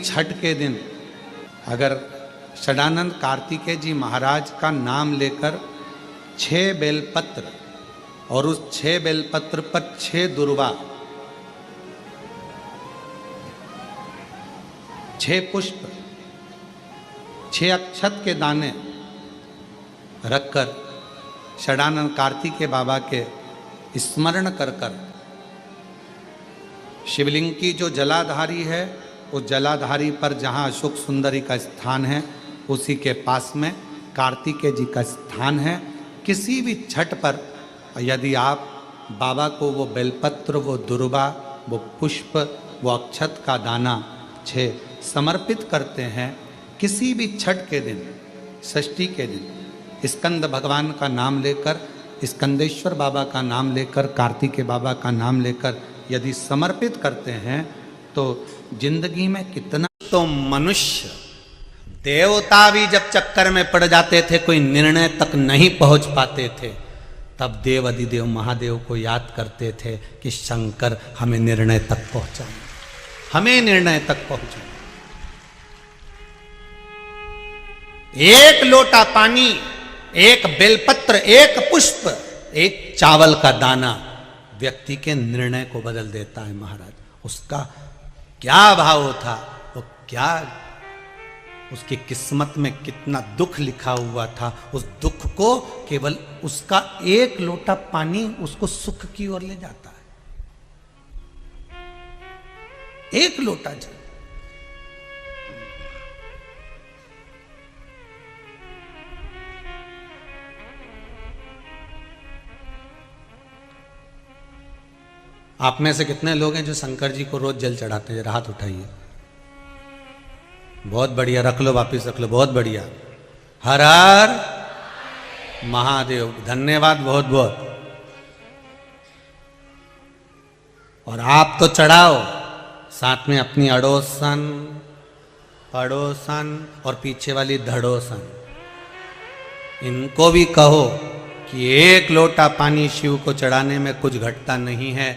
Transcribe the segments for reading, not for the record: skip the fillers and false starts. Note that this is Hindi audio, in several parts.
छठ के दिन अगर षडानंद कार्तिकेय जी महाराज का नाम लेकर 6 बेलपत्र और उस 6 बेलपत्र पर 6 दुर्वा, 6 पुष्प, 6 अक्षत के दाने रखकर षडानंद कार्तिकेय बाबा के स्मरण कर कर शिवलिंग की जो जलाधारी है उस जलाधारी पर जहाँ अशोक सुंदरी का स्थान है उसी के पास में कार्तिकेय जी का स्थान है। किसी भी छठ पर यदि आप बाबा को वो बेलपत्र, वो दुर्वा, वो पुष्प, वो अक्षत का दाना 6 समर्पित करते हैं, किसी भी छठ के दिन, षष्ठी के दिन स्कंद भगवान का नाम लेकर, स्कंदेश्वर बाबा का नाम लेकर, कार्तिकेय बाबा का नाम लेकर यदि समर्पित करते हैं तो जिंदगी में कितना। तो मनुष्य देवता भी जब चक्कर में पड़ जाते थे, कोई निर्णय तक नहीं पहुंच पाते थे, तब देव अधिदेव महादेव को याद करते थे कि शंकर हमें निर्णय तक पहुंचाए, हमें निर्णय तक पहुंचाए। एक लोटा पानी, एक बेलपत्र, एक पुष्प, एक चावल का दाना व्यक्ति के निर्णय को बदल देता है। महाराज उसका क्या भाव था, वो क्या उसकी किस्मत में कितना दुख लिखा हुआ था, उस दुख को केवल उसका एक लोटा पानी उसको सुख की ओर ले जाता है। एक लोटा जल। आप में से कितने लोग हैं जो शंकर जी को रोज जल चढ़ाते हैं? हाथ उठाइए। बहुत बढ़िया, रख लो, वापिस रख लो, बहुत बढ़िया। हर हर महादेव, धन्यवाद बहुत बहुत। और आप तो चढ़ाओ, साथ में अपनी अड़ोसन, पड़ोसन और पीछे वाली धड़ोसन, इनको भी कहो कि एक लोटा पानी शिव को चढ़ाने में कुछ घटता नहीं है।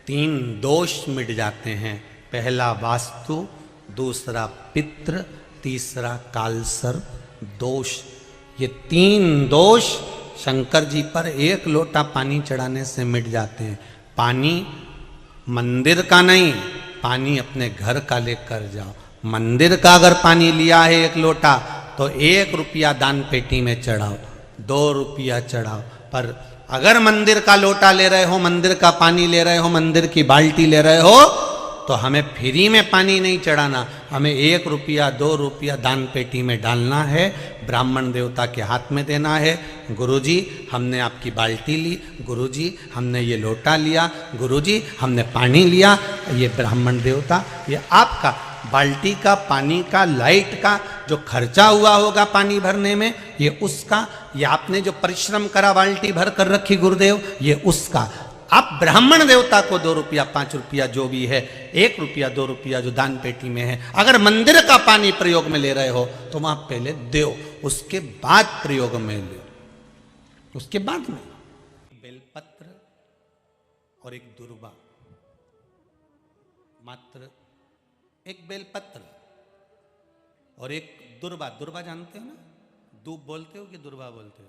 3 दोष मिट जाते हैं। पहला वास्तु, दूसरा पितृ, तीसरा कालसर्प दोष। ये 3 दोष शंकर जी पर एक लोटा पानी चढ़ाने से मिट जाते हैं। पानी मंदिर का नहीं, पानी अपने घर का लेकर जाओ। मंदिर का अगर पानी लिया है 1 लोटा तो 1 रुपया दान पेटी में चढ़ाओ, 2 रुपया चढ़ाओ। पर अगर मंदिर का लोटा ले रहे हो, मंदिर का पानी ले रहे हो, मंदिर की बाल्टी ले रहे हो, तो हमें फ्री में पानी नहीं चढ़ाना, हमें 1 रुपया 2 रुपया दान पेटी में डालना है, ब्राह्मण देवता के हाथ में देना है। गुरुजी हमने आपकी बाल्टी ली, गुरुजी हमने ये लोटा लिया, गुरुजी हमने पानी लिया, ये ब्राह्मण देवता, ये आपका बाल्टी का, पानी का, लाइट का जो खर्चा हुआ होगा पानी भरने में, ये उसका, ये आपने जो परिश्रम करा बाल्टी भर कर रखी गुरुदेव, ये उसका। आप ब्राह्मण देवता को 2 रुपया 5 रुपया जो भी है, 1 रुपया 2 रुपया जो दान पेटी में है, अगर मंदिर का पानी प्रयोग में ले रहे हो तो वहां पहले दो, उसके बाद प्रयोग में ले, उसके बाद में। बेलपत्र और एक दुर्वा, मात्र एक बेलपत्र और एक दुर्वा। दुर्वा जानते हो ना? दूब बोलते हो कि दुर्वा बोलते हो?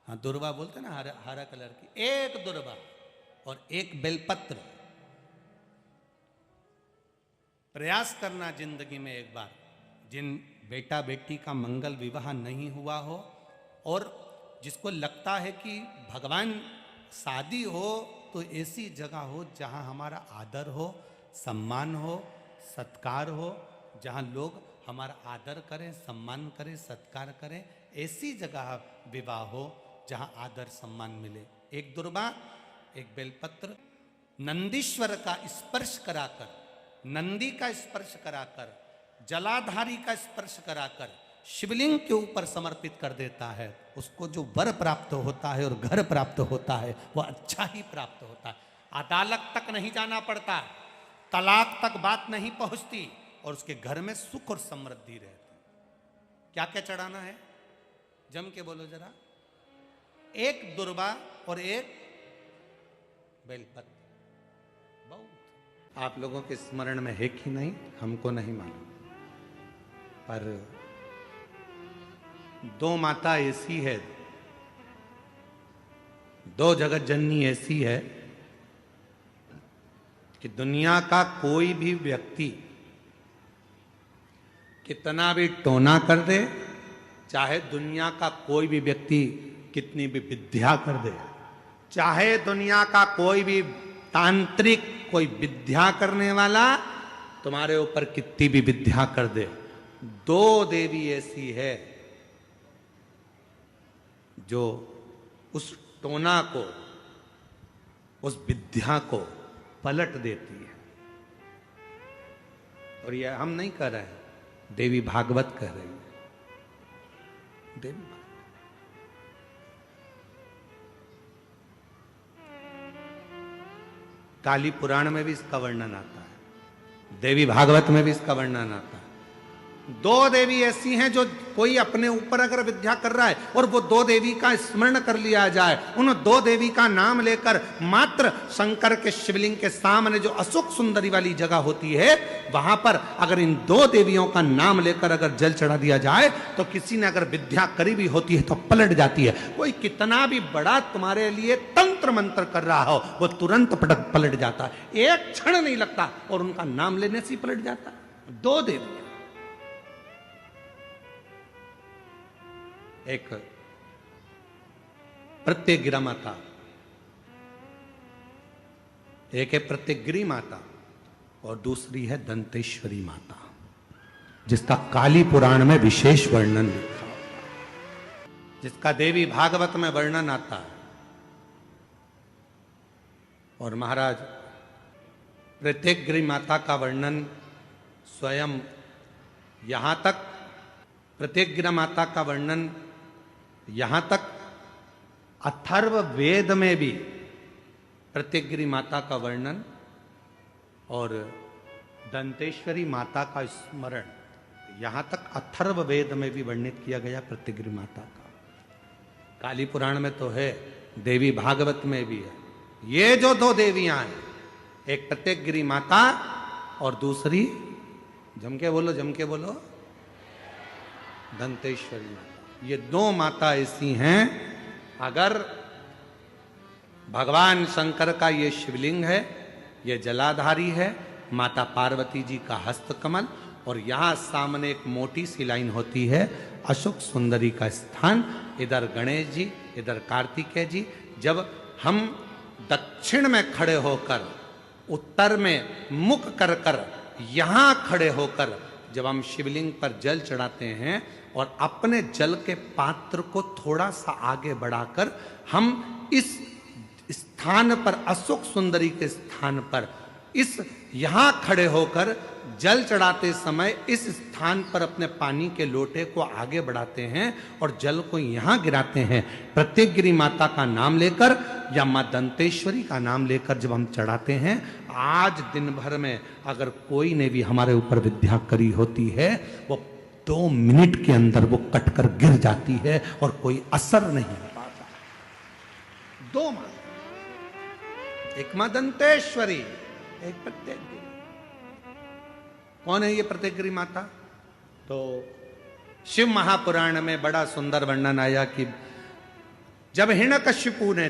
हाँ, दुर्वा बोलते हैं ना, हरा हरा कलर की। एक दुर्वा और एक बेलपत्र। प्रयास करना जिंदगी में एक बार, जिन बेटा बेटी का मंगल विवाह नहीं हुआ हो और जिसको लगता है कि भगवान शादी हो तो ऐसी जगह हो जहां हमारा आदर हो, सम्मान हो, सत्कार हो, जहां लोग हमारा आदर करें, सम्मान करें, सत्कार करें, ऐसी जगह विवाह हो जहां आदर सम्मान मिले। एक दुर्वा, एक बेलपत्र, नंदीश्वर का स्पर्श कराकर, नंदी का स्पर्श कराकर, जलाधारी का स्पर्श कराकर शिवलिंग के ऊपर समर्पित कर देता है, उसको जो वर प्राप्त होता है और घर प्राप्त होता है वो अच्छा ही प्राप्त होता है। अदालत तक नहीं जाना पड़ता, तलाक तक बात नहीं पहुंचती और उसके घर में सुख और समृद्धि रहती। क्या क्या चढ़ाना है? जम के बोलो जरा। एक दुर्वा और एक बेलपत्र। बहुत आप लोगों के स्मरण में है कि नहीं हमको नहीं मालूम, पर दो माता ऐसी है, दो जगत जननी ऐसी है कि दुनिया का कोई भी व्यक्ति कितना भी टोना कर दे, चाहे दुनिया का कोई भी व्यक्ति कितनी भी विद्या कर दे, चाहे दुनिया का कोई भी तांत्रिक कोई विद्या करने वाला तुम्हारे ऊपर कितनी भी विद्या कर दे, दो देवी ऐसी है जो उस टोना को, उस विद्या को पलट देती है। और यह हम नहीं कह रहे हैं, देवी भागवत कह रही है। देवी भागवत काली पुराण में भी इसका वर्णन आता है, देवी भागवत में भी इसका वर्णन आता है। दो देवी ऐसी हैं जो कोई अपने ऊपर अगर विद्या कर रहा है और वो दो देवी का स्मरण कर लिया जाए, उन दो देवी का नाम लेकर मात्र शंकर के शिवलिंग के सामने जो अशोक सुंदरी वाली जगह होती है, वहां पर अगर इन दो देवियों का नाम लेकर अगर जल चढ़ा दिया जाए तो किसी ने अगर विद्या करी भी होती है तो पलट जाती है। कोई कितना भी बड़ा तुम्हारे लिए तंत्र मंत्र कर रहा हो, वो तुरंत पलट जाता है, एक क्षण नहीं लगता और उनका नाम लेने से ही पलट जाता है। दो देवियां, एक प्रत्येगिरा माता, एक है प्रत्येगिरी माता और दूसरी है दंतेश्वरी माता, जिसका काली पुराण में विशेष वर्णन लिखा होता है, जिसका देवी भागवत में वर्णन आता है। और महाराज प्रत्येगिरी माता का वर्णन स्वयं यहां तक, प्रत्येगिरा माता का वर्णन यहां तक अथर्व वेद में भी प्रत्येगिरी माता का वर्णन और दंतेश्वरी माता का स्मरण यहां तक अथर्व वेद में भी वर्णित किया गया प्रत्येगिरी माता का। काली पुराण में तो है, देवी भागवत में भी है। ये जो दो देवियां हैं, एक प्रत्येगिरी माता और दूसरी, जम के बोलो, दंतेश्वरी माता। ये दो माता ऐसी हैं, अगर भगवान शंकर का ये शिवलिंग है, ये जलाधारी है, माता पार्वती जी का हस्तकमल, और यहां सामने एक मोटी सी लाइन होती है अशोक सुंदरी का स्थान, इधर गणेश जी, इधर कार्तिकेय जी। जब हम दक्षिण में खड़े होकर, उत्तर में मुख कर कर यहां खड़े होकर जब हम शिवलिंग पर जल चढ़ाते हैं और अपने जल के पात्र को थोड़ा सा आगे बढ़ाकर हम इस स्थान पर, अशोक सुंदरी के स्थान पर, इस यहां खड़े होकर जल चढ़ाते समय इस स्थान पर अपने पानी के लोटे को आगे बढ़ाते हैं और जल को यहां गिराते हैं। प्रत्येगिरी माता का नाम लेकर या मां दंतेश्वरी का नाम लेकर जब हम चढ़ाते हैं, आज दिन भर में अगर कोई ने भी हमारे ऊपर विद्या करी होती है, वो 2 मिनट के अंदर वो कटकर गिर जाती है और कोई असर नहीं हो पाता। दो मां, एक मां दंतेश्वरी, एक प्रत्येगिरी। कौन है ये प्रत्येगिरी माता? तो शिव महापुराण में बड़ा सुंदर वर्णन आया कि जब हिरण्यकशिपु ने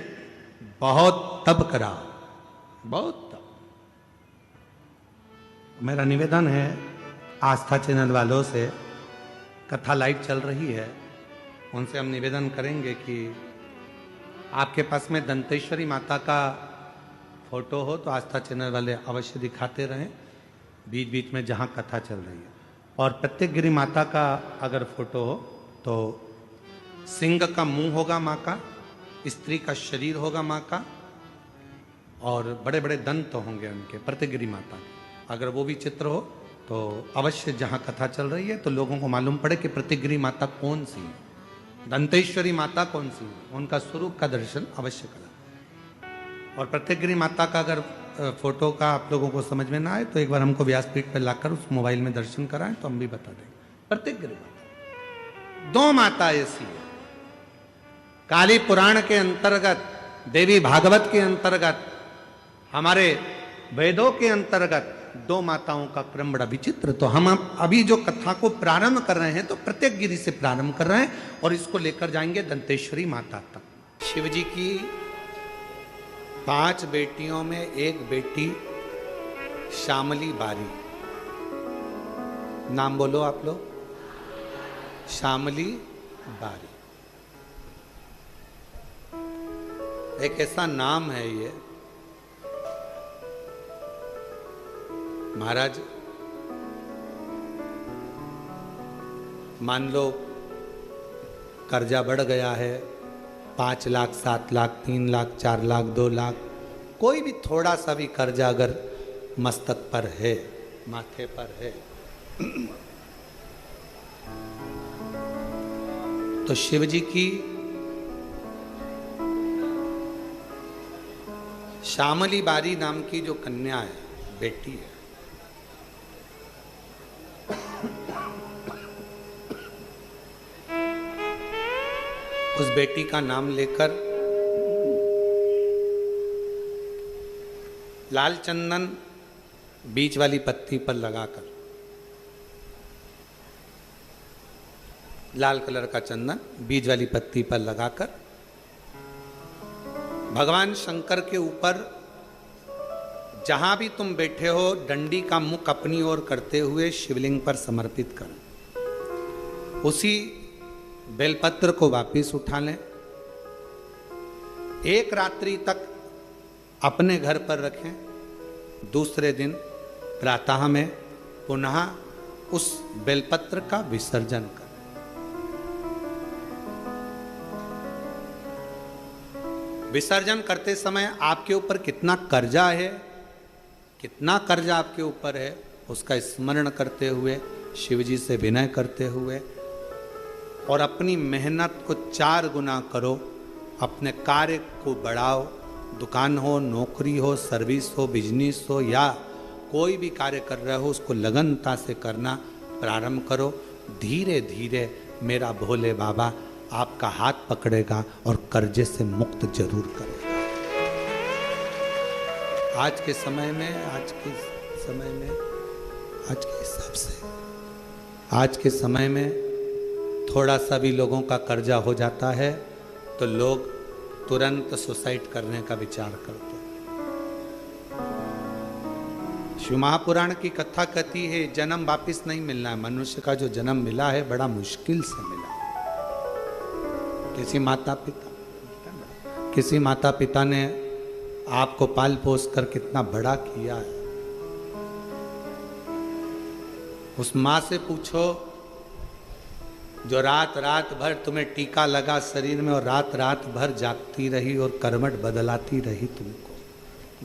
बहुत तप करा, बहुत तप। मेरा निवेदन है आस्था चैनल वालों से, कथा लाइव चल रही है, उनसे हम निवेदन करेंगे कि आपके पास में दंतेश्वरी माता का फोटो हो तो आस्था चैनल वाले अवश्य दिखाते रहें बीच बीच में जहाँ कथा चल रही है। और प्रत्येगिरी माता का अगर फोटो हो तो सिंह का मुंह होगा माँ का, स्त्री का शरीर होगा माँ का, और बड़े बड़े दंत होंगे उनके, प्रत्येगिरी माता के। अगर वो भी चित्र हो तो अवश्य जहाँ कथा चल रही है तो लोगों को मालूम पड़े कि प्रत्येगिरी माता कौन सी है, दंतेश्वरी माता कौन सी है, उनका स्वरूप का दर्शन अवश्य करें। और प्रत्येगिरी माता का अगर फोटो का आप लोगों को समझ में ना आए तो एक बार हमको व्यासपीठ पर लाकर उस मोबाइल में दर्शन कराएं तो हम भी बता देंगे। प्रत्येगिरी माता, दो माता ऐसी है। काली पुराण के अंतर्गत, देवी भागवत के अंतर्गत हमारे वेदों के अंतर्गत दो माताओं का क्रम बड़ा विचित्र। तो हम अभी जो कथा को प्रारंभ कर रहे हैं तो प्रत्येक गिरि से प्रारंभ कर रहे हैं और इसको लेकर जाएंगे दंतेश्वरी माता तक। शिव जी की 5 बेटियों में एक बेटी श्यामली बारी, नाम बोलो आप लोग, श्यामली बारी। एक ऐसा नाम है ये, महाराज मान लो कर्जा बढ़ गया है 5 लाख 7 लाख 3 लाख 4 लाख 2 लाख, कोई भी थोड़ा सा भी कर्जा अगर मस्तक पर है, माथे पर है, तो शिव जी की श्यामली बारी नाम की जो कन्या है, बेटी है, उस बेटी का नाम लेकर लाल चंदन बीच वाली पत्ती पर लगाकर, लाल कलर का चंदन बीज वाली पत्ती पर लगाकर भगवान शंकर के ऊपर जहां भी तुम बैठे हो डंडी का मुख अपनी ओर करते हुए शिवलिंग पर समर्पित करो। उसी बेलपत्र को वापिस उठा लें, एक रात्रि तक अपने घर पर रखें, दूसरे दिन प्रातः में पुनः उस बेलपत्र का विसर्जन करें। विसर्जन करते समय आपके ऊपर कितना कर्जा है, कितना कर्जा आपके ऊपर है, उसका स्मरण करते हुए, शिव जी से विनय करते हुए और अपनी मेहनत को 4 गुना करो, अपने कार्य को बढ़ाओ। दुकान हो, नौकरी हो, सर्विस हो, बिजनेस हो या कोई भी कार्य कर रहे हो, उसको लगनता से करना प्रारंभ करो। धीरे धीरे मेरा भोले बाबा आपका हाथ पकड़ेगा और कर्जे से मुक्त जरूर करेगा। आज के समय में, आज के हिसाब से, आज के समय में थोड़ा सा भी लोगों का कर्जा हो जाता है तो लोग तुरंत सुसाइड करने का विचार करते हैं। शिव महापुराण की कथा कहती है जन्म वापिस नहीं मिलना है। मनुष्य का जो जन्म मिला है बड़ा मुश्किल से मिला। किसी माता पिता ने आपको पाल पोस कर कितना बड़ा किया है, उस माँ से पूछो जो रात रात भर तुम्हें टीका लगा शरीर में और रात रात भर जागती रही और करवट बदलाती रही तुमको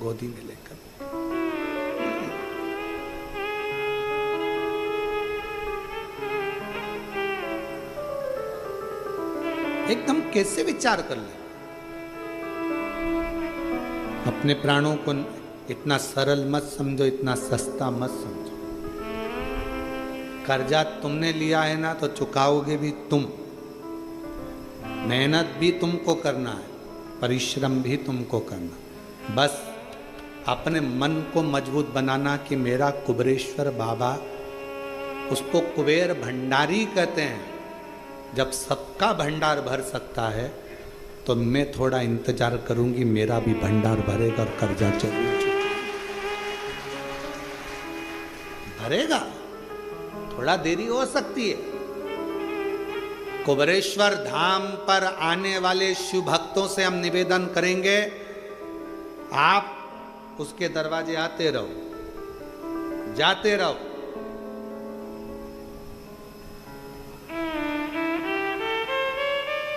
गोदी में लेकर। एकदम कैसे विचार कर ले, अपने प्राणों को इतना सरल मत समझो, इतना सस्ता मत समझो। कर्जा तुमने लिया है ना तो चुकाओगे भी तुम, मेहनत भी तुमको करना है, परिश्रम भी तुमको करना। बस अपने मन को मजबूत बनाना कि मेरा कुबेरेश्वर बाबा, उसको कुबेर भंडारी कहते हैं। जब सबका भंडार भर सकता है तो मैं थोड़ा इंतजार करूंगी, मेरा भी भंडार भरेगा और कर्जा जरूर भरेगा। थोड़ा देरी हो सकती है। कुबेरेश्वर धाम पर आने वाले शिव भक्तों से हम निवेदन करेंगे, आप उसके दरवाजे आते रहो, जाते रहो।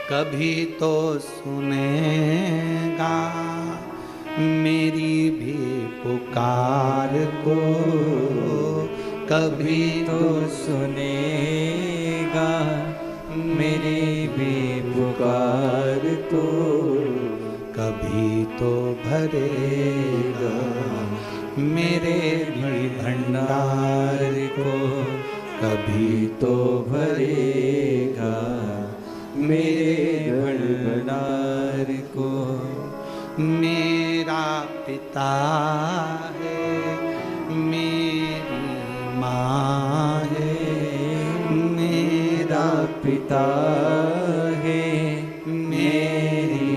कभी तो सुनेगा मेरी भी पुकार को, कभी तो सुनेगा मेरी भी पुकार को, कभी तो भरेगा मेरे भी भंडार को, कभी तो भरेगा मेरे भंडार को। मेरा पिता है पिता है, मेरी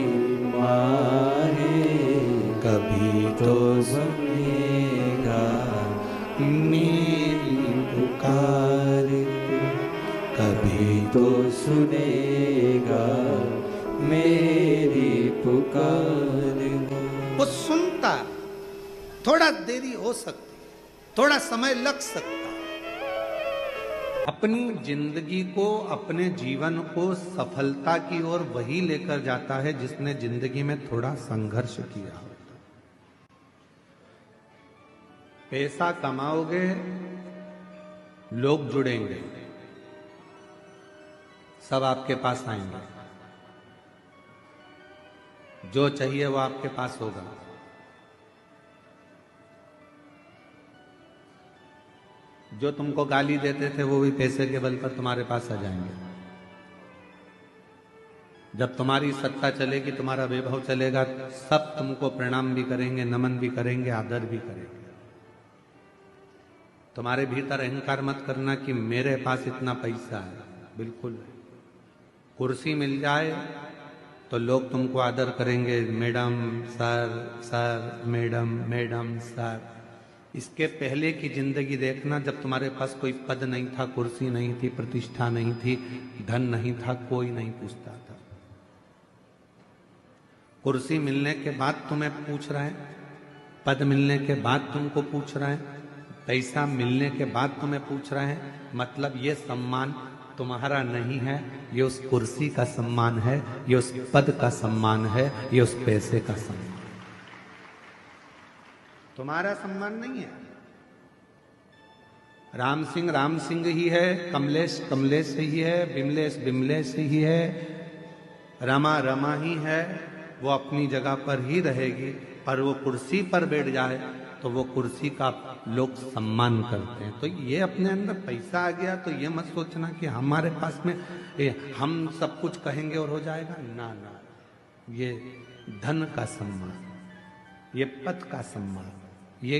माँ है, कभी तो सुनेगा मेरी पुकार को, कभी तो सुनेगा मेरी पुकार को। वो सुनता, थोड़ा देरी हो सकती, थोड़ा समय लग सकता। अपनी जिंदगी को, अपने जीवन को सफलता की ओर वही लेकर जाता है जिसने जिंदगी में थोड़ा संघर्ष किया। पैसा कमाओगे, लोग जुड़ेंगे, सब आपके पास आएंगे, जो चाहिए वो आपके पास होगा। जो तुमको गाली देते थे वो भी पैसे के बल पर तुम्हारे पास आ जाएंगे। जब तुम्हारी सत्ता चलेगी, तुम्हारा वैभव चलेगा, सब तुमको प्रणाम भी करेंगे, नमन भी करेंगे, आदर भी करेंगे। तुम्हारे भीतर अहंकार मत करना कि मेरे पास इतना पैसा है, बिल्कुल। कुर्सी मिल जाए तो लोग तुमको आदर करेंगे, madam, sir, sir, madam, madam, sir. इसके पहले की जिंदगी देखना, जब तुम्हारे पास कोई पद नहीं था, कुर्सी नहीं थी, प्रतिष्ठा नहीं थी, धन नहीं था, कोई नहीं पूछता था। कुर्सी मिलने के बाद तुम्हें पूछ रहा है, पद मिलने के बाद तुमको पूछ रहा है, पैसा मिलने के बाद तुम्हें पूछ रहे हैं। मतलब ये सम्मान तुम्हारा नहीं है, ये उस कुर्सी का सम्मान है, ये उस पद का सम्मान है, ये उस पैसे का सम्मान, तुम्हारा सम्मान नहीं है। राम सिंह ही है, कमलेश कमलेश ही है, बिमलेश बिमलेश ही है, रमा रमा ही है। वो अपनी जगह पर ही रहेगी, पर वो कुर्सी पर बैठ जाए तो वो कुर्सी का लोग सम्मान करते हैं। तो ये अपने अंदर पैसा आ गया तो ये मत सोचना कि हमारे पास में हम सब कुछ कहेंगे और हो जाएगा। ना ना, ये धन का सम्मान, ये पद का सम्मान, ये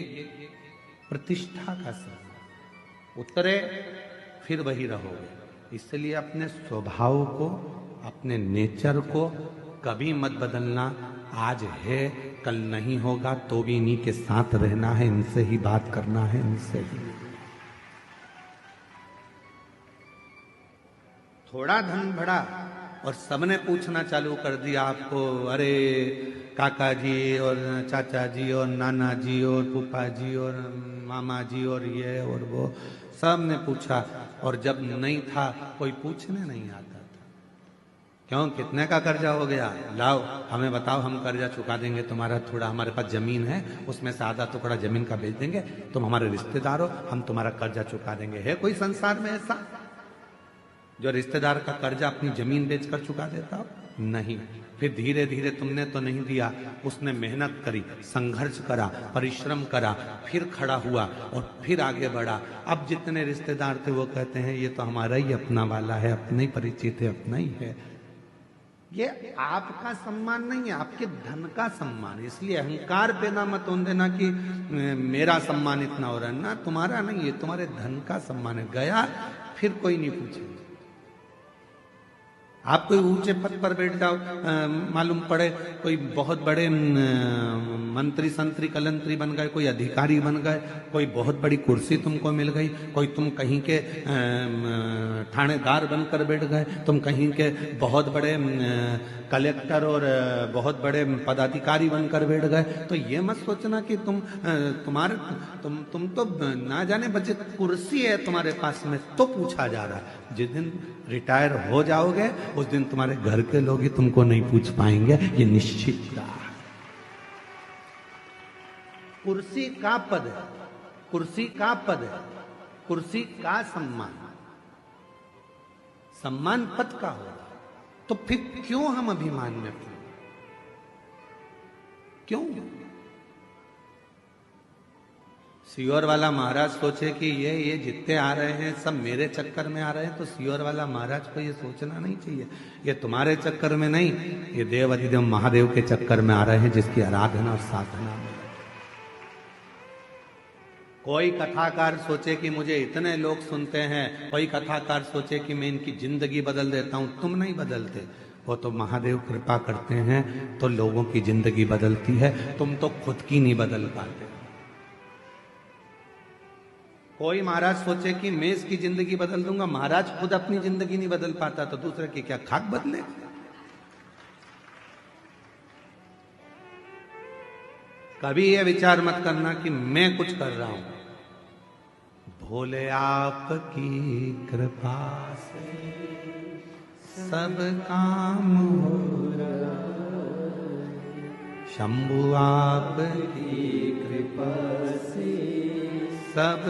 प्रतिष्ठा का सम्मान, उतरे फिर वही रहोगे। इसलिए अपने स्वभाव को, अपने नेचर को कभी मत बदलना। आज है, कल नहीं होगा, तो भी इन्हीं के साथ रहना है, इनसे ही बात करना है, इनसे ही। थोड़ा धन बढ़ा और सबने पूछना चालू कर दिया आपको, अरे काका जी और चाचा जी और नाना जी और फूफा जी और मामा जी और ये और वो, सब ने पूछा। और जब नहीं था कोई पूछने नहीं आता था। क्यों, कितने का कर्जा हो गया, लाओ हमें बताओ, हम कर्जा चुका देंगे तुम्हारा। थोड़ा हमारे पास जमीन है, उसमें से आधा टुकड़ा जमीन का बेच देंगे, तुम हमारे रिश्तेदार हो, हम तुम्हारा कर्जा चुका देंगे। है कोई संसार में ऐसा जो रिश्तेदार का कर्जा अपनी जमीन बेचकर चुका देता हो? नहीं। फिर धीरे धीरे तुमने तो नहीं दिया, उसने मेहनत करी, संघर्ष करा, परिश्रम करा, फिर खड़ा हुआ और फिर आगे बढ़ा। अब जितने रिश्तेदार थे वो कहते हैं ये तो हमारा ही अपना वाला है, अपने ही परिचित है, अपना ही है। ये आपका सम्मान नहीं है, आपके धन का सम्मान। इसलिए अहंकार पैदा मत होने देना कि मेरा सम्मान इतना हो रहा है ना, तुम्हारा नहीं है, तुम्हारे धन का सम्मान है। गया फिर कोई नहीं पूछेगा। आप कोई ऊंचे पद पर बैठ जाओ, मालूम पड़े कोई बहुत बड़े मंत्री संतरी कलंतरी बन गए, कोई अधिकारी बन गए, कोई बहुत बड़ी कुर्सी तुमको मिल गई, कोई तुम कहीं के थानेदार बनकर बैठ गए, तुम कहीं के बहुत बड़े कलेक्टर और बहुत बड़े पदाधिकारी बनकर बैठ गए, तो ये मत सोचना कि तुम तो ना जाने बच्चे कुर्सी है तुम्हारे पास में तो पूछा जा रहा है। जिस दिन रिटायर हो जाओगे उस दिन तुम्हारे घर के लोग ही तुमको नहीं पूछ पाएंगे, ये निश्चित है। कुर्सी का पद है, कुर्सी का पद है, कुर्सी का सम्मान, सम्मान पद का होगा। तो फिर क्यों हम अभिमान में पड़े? क्यों? सियोर वाला महाराज सोचे कि ये जितने आ रहे हैं सब मेरे चक्कर में आ रहे हैं, तो सियोर वाला महाराज को ये सोचना नहीं चाहिए ये तुम्हारे चक्कर में नहीं, ये देव अधिदेव महादेव के चक्कर में आ रहे हैं, जिसकी आराधना और साधना में। कोई कथाकार सोचे कि मुझे इतने लोग सुनते हैं, कोई कथाकार सोचे कि मैं इनकी जिंदगी बदल देता हूं। तुम नहीं बदलते, वो तो महादेव कृपा करते हैं तो लोगों की जिंदगी बदलती है, तुम तो खुद की नहीं बदल पाते। कोई महाराज सोचे कि मैं इसकी जिंदगी बदल दूंगा, महाराज खुद अपनी जिंदगी नहीं बदल पाता तो दूसरे की क्या खाक बदले। कभी ये विचार मत करना कि मैं कुछ कर रहा हूं, भोले आपकी कृपा से सब काम हो रहा, शंभु आपकी कृपा से सब